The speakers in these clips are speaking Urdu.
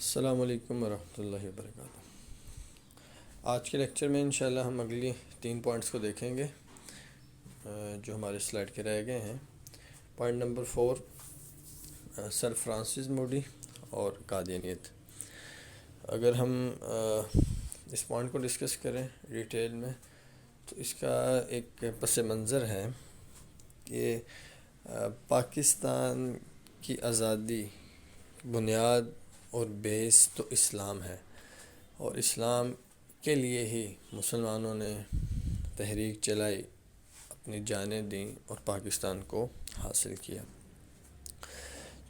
السلام علیکم ورحمۃ اللہ وبرکاتہ۔ آج کے لیکچر میں انشاءاللہ ہم اگلی 3 پوائنٹس کو دیکھیں گے جو ہمارے سلائڈ کے رہ گئے ہیں۔ پوائنٹ نمبر 4، سر فرانسس موڈی اور قادیانیت۔ اگر ہم اس پوائنٹ کو ڈسکس کریں ڈیٹیل میں تو اس کا ایک پس منظر ہے کہ پاکستان کی آزادی بنیاد اور بیس تو اسلام ہے، اور اسلام کے لیے ہی مسلمانوں نے تحریک چلائی، اپنی جانیں دیں اور پاکستان کو حاصل کیا۔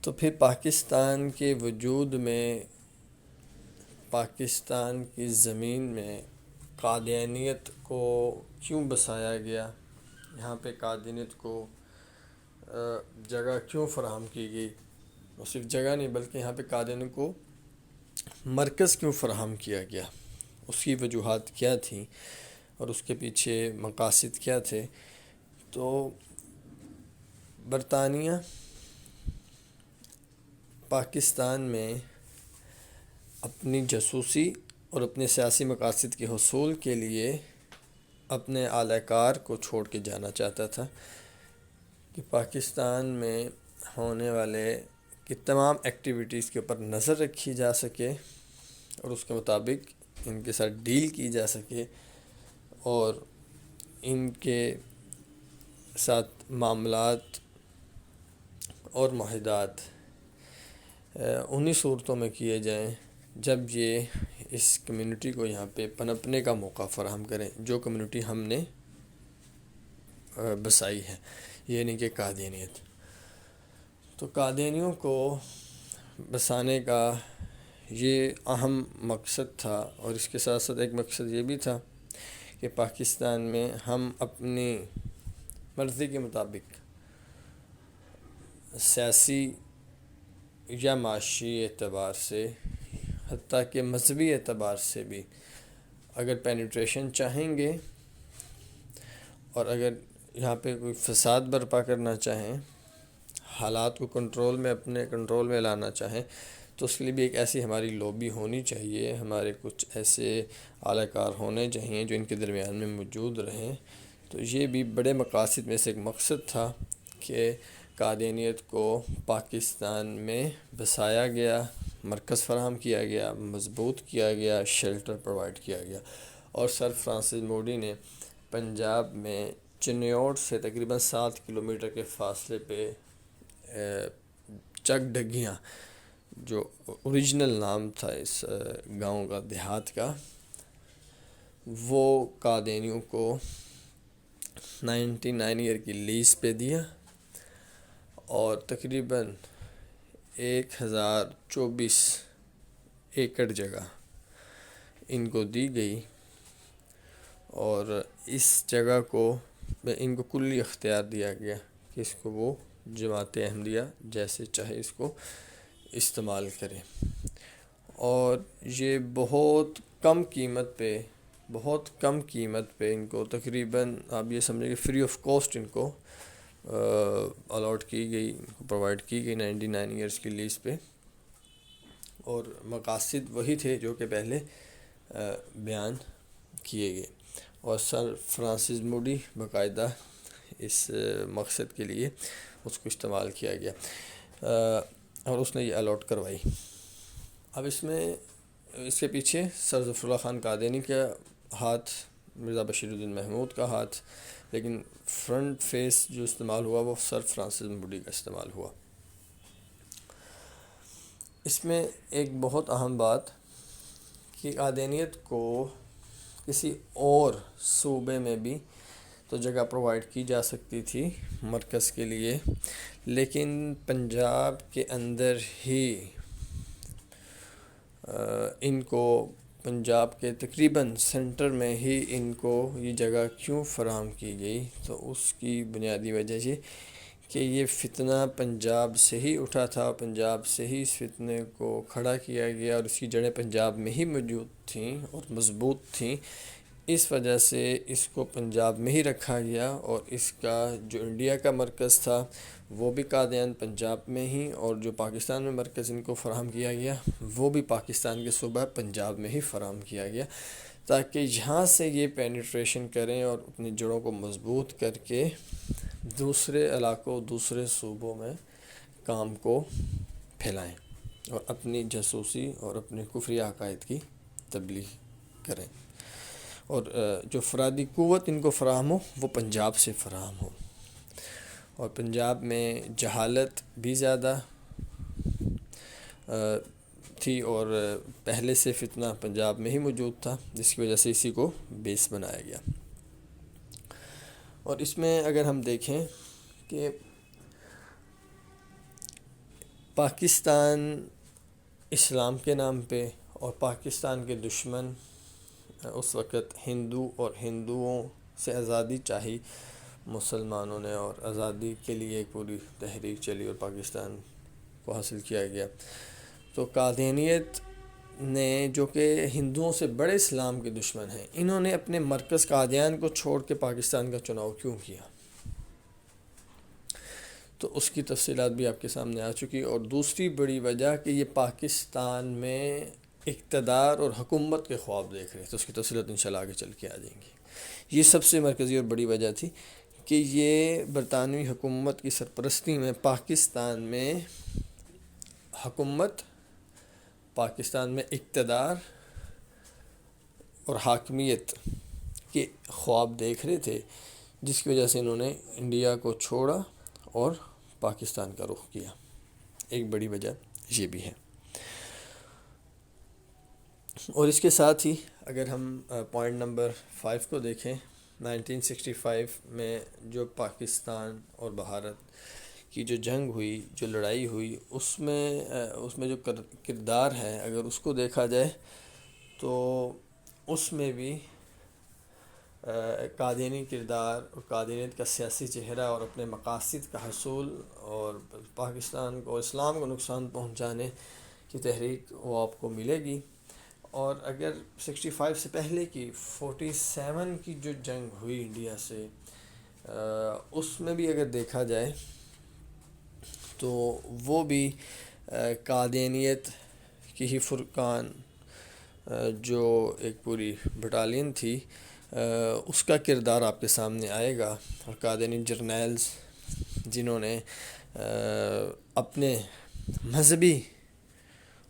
تو پھر پاکستان کے وجود میں، پاکستان کی زمین میں قادیانیت کو کیوں بسایا گیا، یہاں پہ قادیانیت کو جگہ کیوں فراہم کی گئی، اور صرف جگہ نہیں بلکہ یہاں پہ قادیانیت کو مرکز کیوں فراہم کیا گیا، اس کی وجوہات کیا تھیں اور اس کے پیچھے مقاصد کیا تھے۔ تو برطانیہ پاکستان میں اپنی جاسوسی اور اپنے سیاسی مقاصد کے حصول کے لیے اپنے اعلی کار کو چھوڑ کے جانا چاہتا تھا کہ پاکستان میں ہونے والے کی تمام ایکٹیویٹیز کے اوپر نظر رکھی جا سکے اور اس کے مطابق ان کے ساتھ ڈیل کی جا سکے، اور ان کے ساتھ معاملات اور معاہدات انہی صورتوں میں کیے جائیں جب یہ اس کمیونٹی کو یہاں پہ پنپنے کا موقع فراہم کریں، جو کمیونٹی ہم نے بسائی ہے، یہ نہیں کہ قادیانیت۔ تو قادیانیوں کو بسانے کا یہ اہم مقصد تھا، اور اس کے ساتھ ساتھ ایک مقصد یہ بھی تھا کہ پاکستان میں ہم اپنی مرضی کے مطابق سیاسی یا معاشی اعتبار سے، حتیٰ کہ مذہبی اعتبار سے بھی اگر پینیٹریشن چاہیں گے اور اگر یہاں پہ کوئی فساد برپا کرنا چاہیں، حالات کو اپنے کنٹرول میں لانا چاہیں، تو اس کے لیے بھی ایک ایسی ہماری لوبی ہونی چاہیے، ہمارے کچھ ایسے اعلی کار ہونے چاہیے جو ان کے درمیان میں موجود رہیں۔ تو یہ بھی بڑے مقاصد میں سے ایک مقصد تھا کہ قادیانیت کو پاکستان میں بسایا گیا، مرکز فراہم کیا گیا، مضبوط کیا گیا، شیلٹر پرووائڈ کیا گیا۔ اور سر فرانسس موڈی نے پنجاب میں چنیوٹ سے تقریباً 7 کلومیٹر کے فاصلے پہ چک ڈگیاں، جو اوریجنل نام تھا اس گاؤں کا، دیہات کا، وہ قادیانیوں کو 99 ایئر کی لیز پہ دیا، اور تقریباً 1024 ایکڑ جگہ ان کو دی گئی، اور اس جگہ کو ان کو کلی اختیار دیا گیا کہ اس کو وہ جماعت احمدیہ جیسے چاہے اس کو استعمال کریں۔ اور یہ بہت کم قیمت پہ ان کو تقریباً آپ یہ سمجھیں کہ فری آف کاسٹ ان کو الاٹ کی گئی، ان کو پرووائڈ کی گئی 99 ایئرس کی لیز پہ، اور مقاصد وہی تھے جو کہ پہلے بیان کیے گئے۔ اور سر فرانسس موڈی باقاعدہ اس مقصد کے لیے اس کو استعمال کیا گیا، اور اس نے یہ الاٹ کروائی۔ اب اس کے پیچھے سر ظفر اللہ خان قادیانی کا ہاتھ، مرزا بشیر الدین محمود کا ہاتھ، لیکن فرنٹ فیس جو استعمال ہوا وہ سر فرانسس موڈی کا استعمال ہوا۔ اس میں ایک بہت اہم بات کہ قادیانیت کو کسی اور صوبے میں بھی تو جگہ پرووائڈ کی جا سکتی تھی مرکز کے لیے، لیکن پنجاب کے اندر ہی ان کو، پنجاب کے تقریباً سینٹر میں ہی ان کو یہ جگہ کیوں فراہم کی گئی، تو اس کی بنیادی وجہ یہ کہ یہ فتنہ پنجاب سے ہی اٹھا تھا، پنجاب سے ہی اس فتنے کو کھڑا کیا گیا، اور اس کی جڑیں پنجاب میں ہی موجود تھیں اور مضبوط تھیں، اس وجہ سے اس کو پنجاب میں ہی رکھا گیا، اور اس کا جو انڈیا کا مرکز تھا وہ بھی قادیان پنجاب میں ہی، اور جو پاکستان میں مرکز ان کو فراہم کیا گیا وہ بھی پاکستان کے صوبہ پنجاب میں ہی فراہم کیا گیا، تاکہ یہاں سے یہ پینیٹریشن کریں اور اپنی جڑوں کو مضبوط کر کے دوسرے علاقوں، دوسرے صوبوں میں کام کو پھیلائیں اور اپنی جاسوسی اور اپنے کفری عقائد کی تبلیغ کریں، اور جو افرادی قوت ان کو فراہم ہو وہ پنجاب سے فراہم ہو۔ اور پنجاب میں جہالت بھی زیادہ تھی، اور پہلے سے فتنہ پنجاب میں ہی موجود تھا، جس کی وجہ سے اسی کو بیس بنایا گیا۔ اور اس میں اگر ہم دیکھیں کہ پاکستان اسلام کے نام پہ، اور پاکستان کے دشمن اس وقت ہندو، اور ہندوؤں سے آزادی چاہی مسلمانوں نے، اور آزادی کے لیے ایک پوری تحریک چلی اور پاکستان کو حاصل کیا گیا۔ تو قادیانیت نے، جو کہ ہندوؤں سے بڑے اسلام کے دشمن ہیں، انہوں نے اپنے مرکز قادیان کو چھوڑ کے پاکستان کا چناؤ کیوں کیا؟ تو اس کی تفصیلات بھی آپ کے سامنے آ چکی، اور دوسری بڑی وجہ کہ یہ پاکستان میں اقتدار اور حکومت کے خواب دیکھ رہے تھے، اس کی تفصیلات انشاءاللہ آگے چل کے آ جائیں گی۔ یہ سب سے مرکزی اور بڑی وجہ تھی کہ یہ برطانوی حکومت کی سرپرستی میں پاکستان میں حکومت، پاکستان میں اقتدار اور حاکمیت کے خواب دیکھ رہے تھے، جس کی وجہ سے انہوں نے انڈیا کو چھوڑا اور پاکستان کا رخ کیا۔ ایک بڑی وجہ یہ بھی ہے۔ اور اس کے ساتھ ہی اگر ہم پوائنٹ نمبر 5 کو دیکھیں، 1965 میں جو پاکستان اور بھارت کی جو جنگ ہوئی، جو لڑائی ہوئی، اس میں جو کردار ہے، اگر اس کو دیکھا جائے تو اس میں بھی قادیانی کردار اور قادیانیت کا سیاسی چہرہ اور اپنے مقاصد کا حصول اور پاکستان کو، اسلام کو نقصان پہنچانے کی تحریک وہ آپ کو ملے گی۔ اور اگر 65 سے پہلے کی 47 کی جو جنگ ہوئی انڈیا سے، اس میں بھی اگر دیکھا جائے تو وہ بھی قادیانیت کی ہی فرقان، جو ایک پوری بٹالین تھی، اس کا کردار آپ کے سامنے آئے گا، اور قادیانی جرنیلز جنہوں نے اپنے مذہبی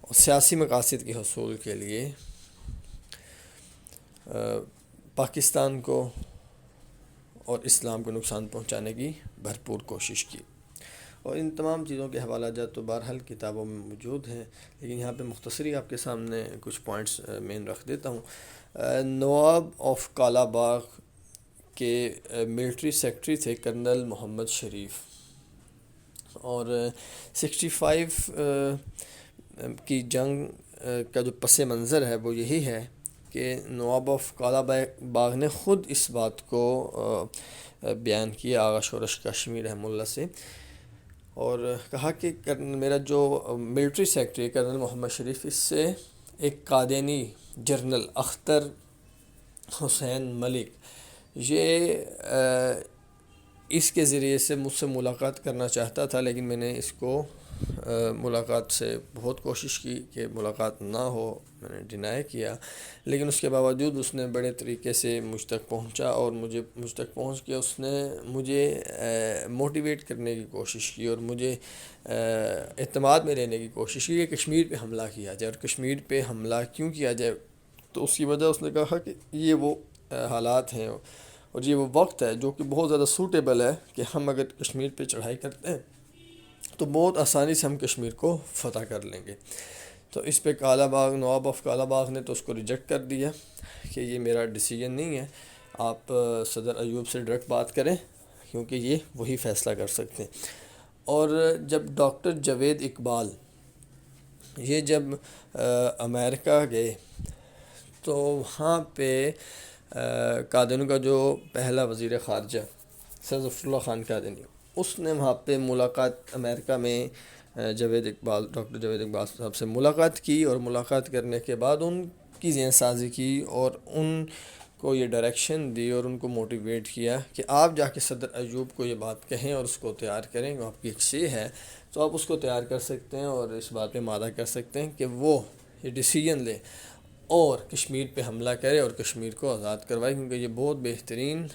اور سیاسی مقاصد کے حصول کے لیے پاکستان کو اور اسلام کو نقصان پہنچانے کی بھرپور کوشش کی۔ اور ان تمام چیزوں کے حوالہ جات تو بہرحال کتابوں میں موجود ہیں، لیکن یہاں پہ مختصری آپ کے سامنے کچھ پوائنٹس مین رکھ دیتا ہوں۔ نواب آف کالا باغ کے ملٹری سیکرٹری تھے کرنل محمد شریف، اور 65 کی جنگ کا جو پس منظر ہے وہ یہی ہے کہ نواب آف کالا باغ نے خود اس بات کو بیان کیا آغا شورش کشمیر رحمہ اللہ سے، اور کہا کہ میرا جو ملٹری سیکرٹری کرنل محمد شریف، اس سے ایک قادیانی جنرل اختر حسین ملک، یہ اس کے ذریعے سے مجھ سے ملاقات کرنا چاہتا تھا، لیکن میں نے اس کو ملاقات سے بہت کوشش کی کہ ملاقات نہ ہو، میں نے ڈینائی کیا، لیکن اس کے باوجود اس نے بڑے طریقے سے مجھ تک پہنچا، اور مجھ تک پہنچ کے اس نے مجھے موٹیویٹ کرنے کی کوشش کی، اور مجھے اعتماد میں لینے کی کوشش کی کہ کشمیر پہ حملہ کیا جائے۔ اور کشمیر پہ حملہ کیوں کیا جائے؟ تو اس کی وجہ اس نے کہا کہ یہ وہ حالات ہیں اور یہ وہ وقت ہے جو کہ بہت زیادہ سوٹیبل ہے کہ ہم اگر کشمیر پہ چڑھائی کرتے ہیں تو بہت آسانی سے ہم کشمیر کو فتح کر لیں گے۔ تو اس پہ نواب آف کالا باغ نے تو اس کو ریجیکٹ کر دیا کہ یہ میرا ڈیسیجن نہیں ہے، آپ صدر ایوب سے ڈائریکٹ بات کریں، کیونکہ یہ وہی فیصلہ کر سکتے ہیں۔ اور جب ڈاکٹر جاوید اقبال یہ جب امریکہ گئے تو وہاں پہ قادیانیوں کا جو پہلا وزیر خارجہ سر ظفر اللہ خان قادیانی، اس نے وہاں پہ ملاقات امریکہ میں ڈاکٹر جاوید اقبال صاحب سے ملاقات کی، اور ملاقات کرنے کے بعد ان کی ذہن سازی کی اور ان کو یہ ڈائریکشن دی اور ان کو موٹیویٹ کیا کہ آپ جا کے صدر ایوب کو یہ بات کہیں اور اس کو تیار کریں، وہ آپ کی ایک شے ہے تو آپ اس کو تیار کر سکتے ہیں اور اس بات پہ مادہ کر سکتے ہیں کہ وہ یہ ڈیسیجن لے اور کشمیر پہ حملہ کرے اور کشمیر کو آزاد کروائے، کیونکہ یہ بہت بہترین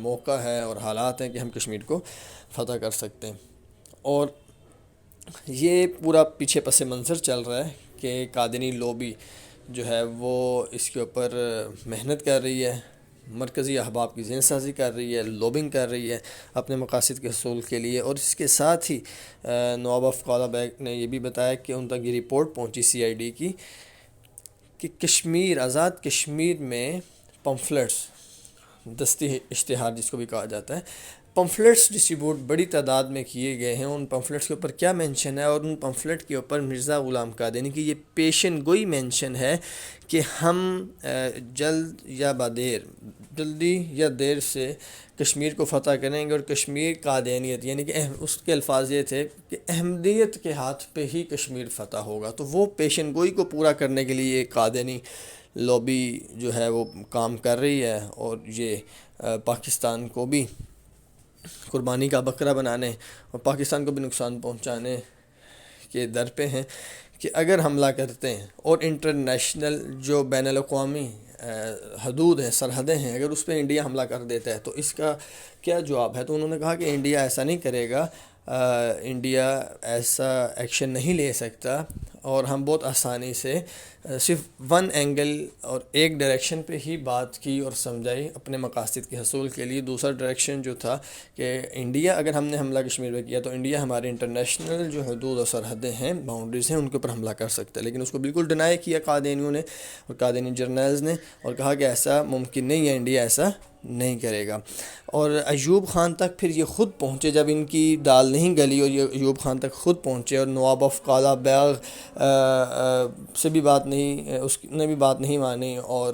موقع ہے اور حالات ہیں کہ ہم کشمیر کو فتح کر سکتے ہیں۔ اور یہ پورا پیچھے پس منظر چل رہا ہے کہ قادینی لوبی جو ہے وہ اس کے اوپر محنت کر رہی ہے، مرکزی احباب کی ذہن سازی کر رہی ہے، لوبنگ کر رہی ہے اپنے مقاصد کے حصول کے لیے۔ اور اس کے ساتھ ہی نواب افقالہ بیگ نے یہ بھی بتایا کہ ان تک یہ رپورٹ پہنچی CID کی کہ کشمیر، آزاد کشمیر میں پمفلٹس، دستی اشتہار جس کو بھی کہا جاتا ہے، پمفلٹس ڈسٹریبیوٹ بڑی تعداد میں کیے گئے ہیں۔ ان پمفلٹس کے اوپر کیا مینشن ہے، اور ان پمفلٹ کے اوپر مرزا غلام قادینی کی یہ پیشن گوئی مینشن ہے کہ ہم جلدی یا دیر سے کشمیر کو فتح کریں گے، اور کشمیر قادینیت یعنی کہ اس کے الفاظ یہ تھے کہ احمدیت کے ہاتھ پہ ہی کشمیر فتح ہوگا۔ تو وہ پیشن گوئی کو پورا کرنے کے لیے قادینی لوبی جو ہے وہ کام کر رہی ہے، اور یہ پاکستان کو بھی قربانی کا بکرا بنانے اور پاکستان کو بھی نقصان پہنچانے کے در پہ ہیں کہ اگر حملہ کرتے ہیں اور انٹرنیشنل جو بین الاقوامی حدود ہیں، سرحدیں ہیں، اگر اس پہ انڈیا حملہ کر دیتا ہے تو اس کا کیا جواب ہے۔ تو انہوں نے کہا کہ انڈیا ایسا نہیں کرے گا، انڈیا ایسا ایکشن نہیں لے سکتا، اور ہم بہت آسانی سے صرف ون اینگل اور ایک ڈائریکشن پہ ہی بات کی اور سمجھائی اپنے مقاصد کے حصول کے لیے۔ دوسرا ڈائریکشن جو تھا کہ انڈیا، اگر ہم نے حملہ کشمیر پہ کیا تو انڈیا ہمارے انٹرنیشنل جو حدود اور سرحدیں ہیں، باؤنڈریز ہیں، ان کے اوپر حملہ کر سکتا ہے، لیکن اس کو بالکل ڈینائی کیا قادینیوں نے اور قادینی جرنیلز نے، اور کہا کہ ایسا ممکن نہیں ہے، انڈیا ایسا نہیں کرے گا۔ اور ایوب خان تک پھر یہ خود پہنچے، جب ان کی دال نہیں گلی اور یہ ایوب خان تک خود پہنچے، اور نواب افقالہ بیگ سے بھی بات نہیں، اس نے بھی بات نہیں مانی، اور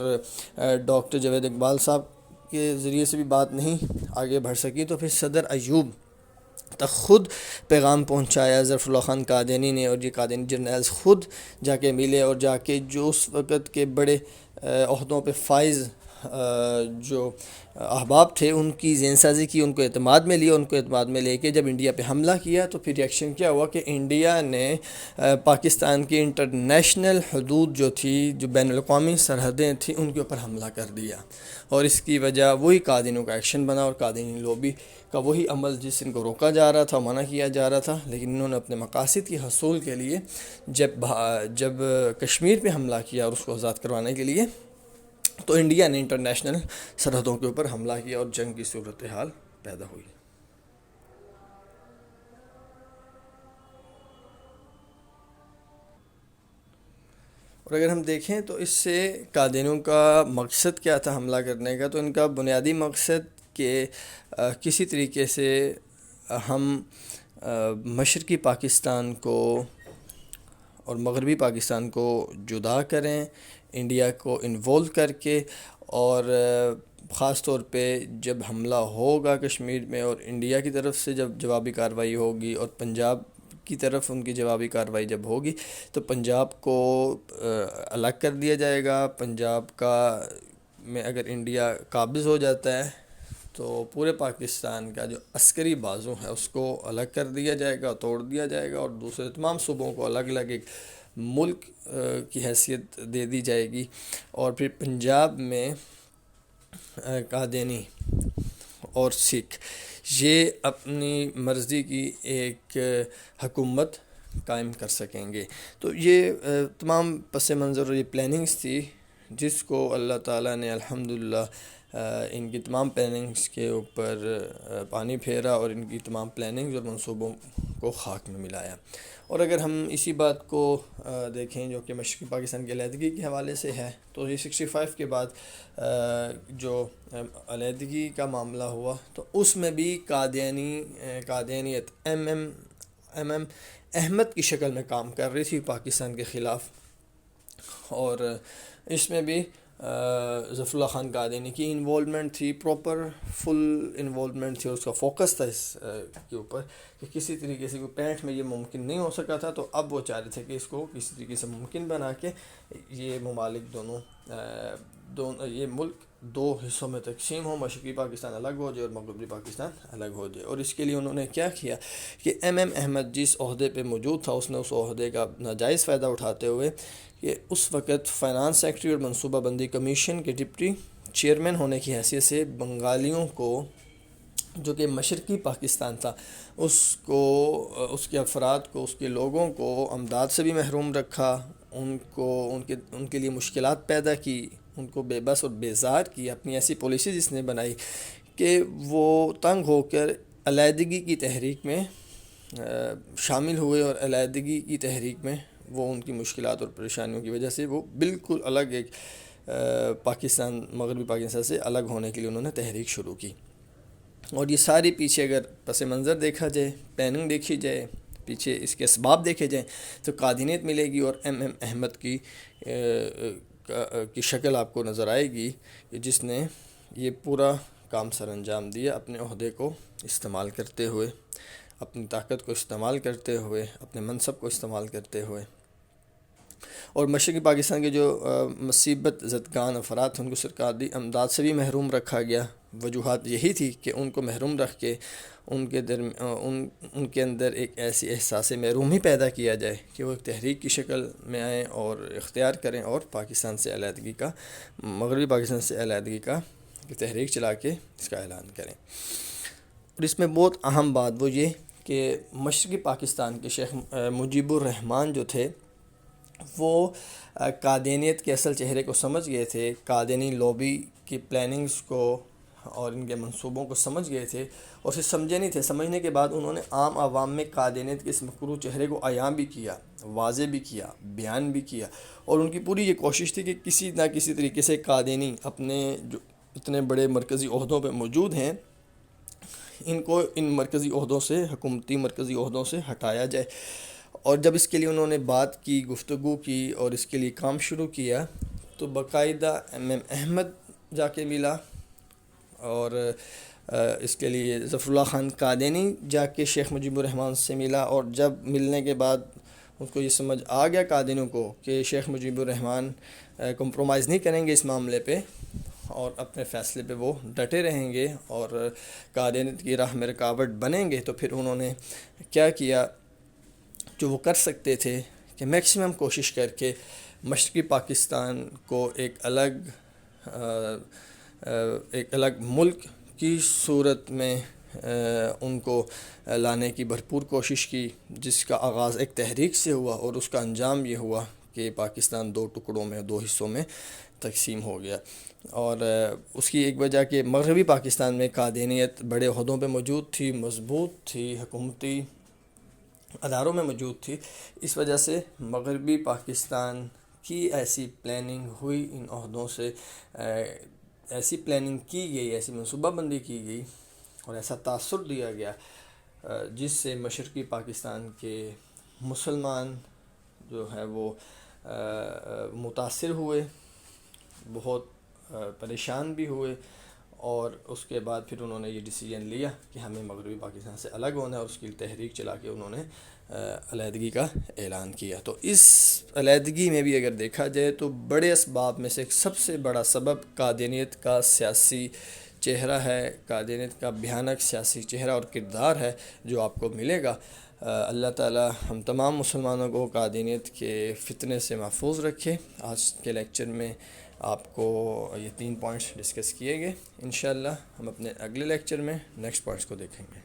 ڈاکٹر جاوید اقبال صاحب کے ذریعے سے بھی بات نہیں آگے بڑھ سکی، تو پھر صدر ایوب تک خود پیغام پہنچایا ظفر اللہ خان قادینی نے، اور یہ قادینی جرنیلز خود جا کے ملے، اور جا کے جو اس وقت کے بڑے عہدوں پہ فائز جو احباب تھے ان کی ذہن سازی کی، ان کو اعتماد میں لیا، ان کو اعتماد میں لے کے جب انڈیا پہ حملہ کیا تو پھر ریئیکشن کیا ہوا کہ انڈیا نے پاکستان کی انٹرنیشنل حدود جو تھی، جو بین الاقوامی سرحدیں تھیں، ان کے اوپر حملہ کر دیا، اور اس کی وجہ وہی قادینیوں کا ایکشن بنا، اور قادینی لوبی کا وہی عمل جس ان کو روکا جا رہا تھا، منع کیا جا رہا تھا، لیکن انہوں نے اپنے مقاصد کے حصول کے لیے جب کشمیر پہ حملہ کیا اور اس کو آزاد کروانے کے لیے، تو انڈیا نے انٹرنیشنل سرحدوں کے اوپر حملہ کیا اور جنگ کی صورتحال پیدا ہوئی۔ اور اگر ہم دیکھیں تو اس سے قادینیوں کا مقصد کیا تھا حملہ کرنے کا، تو ان کا بنیادی مقصد کہ کسی طریقے سے ہم مشرقی پاکستان کو اور مغربی پاکستان کو جدا کریں، انڈیا کو انوالو کر کے، اور خاص طور پہ جب حملہ ہوگا کشمیر میں اور انڈیا کی طرف سے جب جوابی کارروائی ہوگی اور پنجاب کی طرف ان کی جوابی کارروائی جب ہوگی تو پنجاب کو الگ کر دیا جائے گا۔ پنجاب کا میں اگر انڈیا قابض ہو جاتا ہے تو پورے پاکستان کا جو عسکری بازو ہے اس کو الگ کر دیا جائے گا، توڑ دیا جائے گا، اور دوسرے تمام صوبوں کو الگ الگ ایک ملک کی حیثیت دے دی جائے گی، اور پھر پنجاب میں قادینی اور سکھ یہ اپنی مرضی کی ایک حکومت قائم کر سکیں گے۔ تو یہ تمام پس منظر اور یہ پلاننگز تھی جس کو اللہ تعالیٰ نے الحمدللہ ان کی تمام پلاننگز کے اوپر پانی پھیرا، اور ان کی تمام پلاننگز اور منصوبوں کو خاک میں ملایا۔ اور اگر ہم اسی بات کو دیکھیں جو کہ مشرقی پاکستان کی علیحدگی کے حوالے سے ہے، تو یہ 65 کے بعد جو علیحدگی کا معاملہ ہوا تو اس میں بھی قادینیت ایم احمد کی شکل میں کام کر رہی تھی پاکستان کے خلاف، اور اس میں بھی ظفر اللہ خان قادینی کی انوالومنٹ تھی، پراپر فل انوالومنٹ تھی، اس کا فوکس تھا اس کے اوپر کہ کسی طریقے سے کوئی 65 میں یہ ممکن نہیں ہو سکا تھا، تو اب وہ چاہ رہے تھے کہ اس کو کسی طریقے سے ممکن بنا کے یہ ممالک دونوں یہ ملک دو حصوں میں تقسیم ہو، مشرقی پاکستان الگ ہو جائے اور مغربی پاکستان الگ ہو جائے۔ اور اس کے لیے انہوں نے کیا کیا کہ ایم احمد جس عہدے پہ موجود تھا، اس نے اس عہدے کا ناجائز فائدہ اٹھاتے ہوئے کہ اس وقت فائنانس سیکٹری اور منصوبہ بندی کمیشن کے ڈپٹی چیئرمین ہونے کی حیثیت سے بنگالیوں کو، جو کہ مشرقی پاکستان تھا، اس کے افراد کو، اس کے لوگوں کو امداد سے بھی محروم رکھا، ان کے لیے مشکلات پیدا کی، ان کو بے بس اور بیزار کی۔ اپنی ایسی پالیسی جس نے بنائی کہ وہ تنگ ہو کر علیحدگی کی تحریک میں شامل ہوئے، اور علیحدگی کی تحریک میں وہ ان کی مشکلات اور پریشانیوں کی وجہ سے وہ بالکل الگ ایک پاکستان، مغربی پاکستان سے الگ ہونے کے لیے انہوں نے تحریک شروع کی۔ اور یہ ساری پیچھے اگر پس منظر دیکھا جائے، پلاننگ دیکھی جائے، پیچھے اس کے اسباب دیکھے جائیں تو قادینیت ملے گی اور ایم احمد کی شکل آپ کو نظر آئے گی کہ جس نے یہ پورا کام سر انجام دیا، اپنے عہدے کو استعمال کرتے ہوئے، اپنی طاقت کو استعمال کرتے ہوئے، اپنے منصب کو استعمال کرتے ہوئے۔ اور مشرقی پاکستان کے جو مصیبت زدگان افراد تھے ان کو سرکاری امداد سے بھی محروم رکھا گیا۔ وجوہات یہی تھی کہ ان کو محروم رکھ کے ان کے اندر ایک ایسی احساس محرومی پیدا کیا جائے کہ وہ ایک تحریک کی شکل میں آئیں اور اختیار کریں اور پاکستان سے علیحدگی کا، مغربی پاکستان سے علیحدگی کا تحریک چلا کے اس کا اعلان کریں۔ اور اس میں بہت اہم بات وہ یہ کہ مشرقی پاکستان کے شیخ مجیب الرحمان جو تھے وہ قادینیت کے اصل چہرے کو سمجھ گئے تھے، قادینی لابی کی پلاننگز کو اور ان کے منصوبوں کو سمجھ گئے تھے، اور اسے سمجھے نہیں تھے۔ سمجھنے کے بعد انہوں نے عام عوام میں قادینیت کے اس مکروہ چہرے کو عیاں بھی کیا، واضح بھی کیا، بیان بھی کیا، اور ان کی پوری یہ کوشش تھی کہ کسی نہ کسی طریقے سے قادینی اپنے جو اتنے بڑے مرکزی عہدوں پہ موجود ہیں ان کو ان مرکزی عہدوں سے، حکومتی مرکزی عہدوں سے ہٹایا جائے۔ اور جب اس کے لیے انہوں نے بات کی، گفتگو کی اور اس کے لیے کام شروع کیا تو باقاعدہ ایم احمد جا کے ملا، اور اس کے لیے ظفر اللہ خان قادینی جا کے شیخ مجیب الرحمان سے ملا، اور جب ملنے کے بعد اس کو یہ سمجھ آ گیا قادینیوں کو کہ شیخ مجیب الرحمان کمپرومائز نہیں کریں گے اس معاملے پہ اور اپنے فیصلے پہ وہ ڈٹے رہیں گے اور قادینیت کی راہ میں رکاوٹ بنیں گے، تو پھر انہوں نے کیا کیا جو وہ کر سکتے تھے کہ میکسیمم کوشش کر کے مشرقی پاکستان کو ایک الگ ملک کی صورت میں ان کو لانے کی بھرپور کوشش کی، جس کا آغاز ایک تحریک سے ہوا اور اس کا انجام یہ ہوا کہ پاکستان دو ٹکڑوں میں، دو حصوں میں تقسیم ہو گیا۔ اور اس کی ایک وجہ کہ مغربی پاکستان میں قادینیت بڑے عہدوں پہ موجود تھی، مضبوط تھی، حکومتی اداروں میں موجود تھی، اس وجہ سے مغربی پاکستان کی ایسی پلاننگ ہوئی، ان عہدوں سے ایسی پلاننگ کی گئی، ایسی منصوبہ بندی کی گئی اور ایسا تاثر دیا گیا جس سے مشرقی پاکستان کے مسلمان جو ہے وہ متاثر ہوئے، بہت پریشان بھی ہوئے، اور اس کے بعد پھر انہوں نے یہ ڈیسیجن لیا کہ ہمیں مغربی پاکستان سے الگ ہونا ہے، اور اس کی تحریک چلا کے انہوں نے علیحدگی کا اعلان کیا۔ تو اس علیحدگی میں بھی اگر دیکھا جائے تو بڑے اسباب میں سے ایک سب سے بڑا سبب قادینیت کا سیاسی چہرہ ہے، قادینیت کا بھیانک سیاسی چہرہ اور کردار ہے جو آپ کو ملے گا۔ اللہ تعالی ہم تمام مسلمانوں کو قادینیت کے فتنے سے محفوظ رکھے۔ آج کے لیکچر میں آپ کو یہ 3 پوائنٹس ڈسکس کیے گئے، انشاءاللہ ہم اپنے اگلے لیکچر میں نیکسٹ پوائنٹس کو دیکھیں گے۔